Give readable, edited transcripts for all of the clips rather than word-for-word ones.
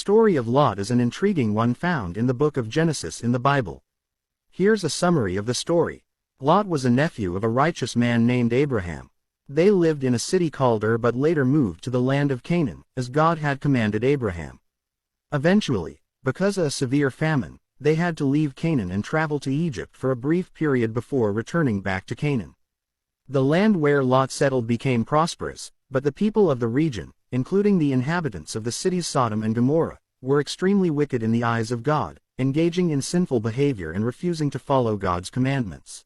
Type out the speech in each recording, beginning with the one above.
story of Lot is an intriguing one found in the book of Genesis in the Bible. Here's a summary of the story. Lot was a nephew of a righteous man named Abraham. They lived in a city called Ur but later moved to the land of Canaan, as God had commanded Abraham. Eventually, because of a severe famine, they had to leave Canaan and travel to Egypt for a brief period before returning back to Canaan. The land where Lot settled became prosperous, but the people of the region, including the inhabitants of the cities Sodom and Gomorrah, were extremely wicked in the eyes of God, engaging in sinful behavior and refusing to follow God's commandments.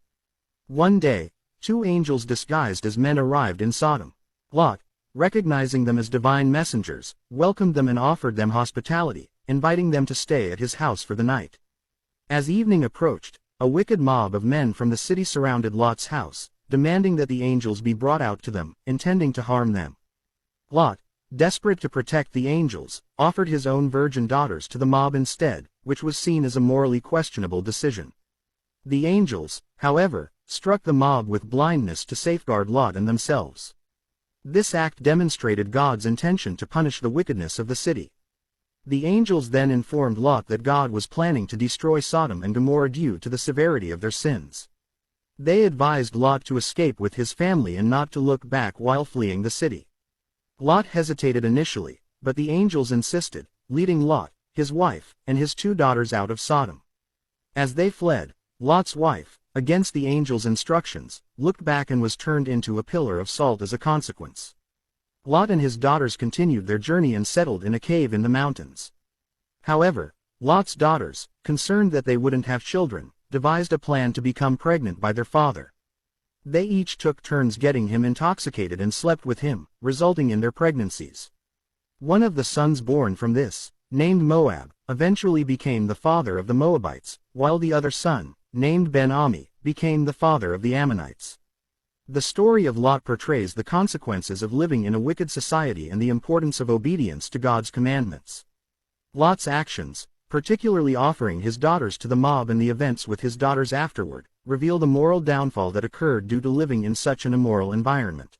One day, two angels disguised as men arrived in Sodom. Lot, recognizing them as divine messengers, welcomed them and offered them hospitality, inviting them to stay at his house for the night. As evening approached, a wicked mob of men from the city surrounded Lot's house, demanding that the angels be brought out to them, intending to harm them. Lot, desperate to protect the angels, offered his own virgin daughters to the mob instead, which was seen as a morally questionable decision. The angels, however, struck the mob with blindness to safeguard Lot and themselves. This act demonstrated God's intention to punish the wickedness of the city. The angels then informed Lot that God was planning to destroy Sodom and Gomorrah due to the severity of their sins. They advised Lot to escape with his family and not to look back while fleeing the city. Lot hesitated initially, but the angels insisted, leading Lot, his wife, and his two daughters out of Sodom. As they fled, Lot's wife, against the angels' instructions, looked back and was turned into a pillar of salt as a consequence. Lot and his daughters continued their journey and settled in a cave in the mountains. However, Lot's daughters, concerned that they wouldn't have children, devised a plan to become pregnant by their father. They each took turns getting him intoxicated and slept with him, resulting in their pregnancies. One of the sons born from this, named Moab, eventually became the father of the Moabites, while the other son, named benami, became the father of the Ammonites. The story of Lot portrays the consequences of living in a wicked society and the importance of obedience to God's commandments. Lot's actions, particularly offering his daughters to the mob and the events with his daughters afterward, reveal the moral downfall that occurred due to living in such an immoral environment.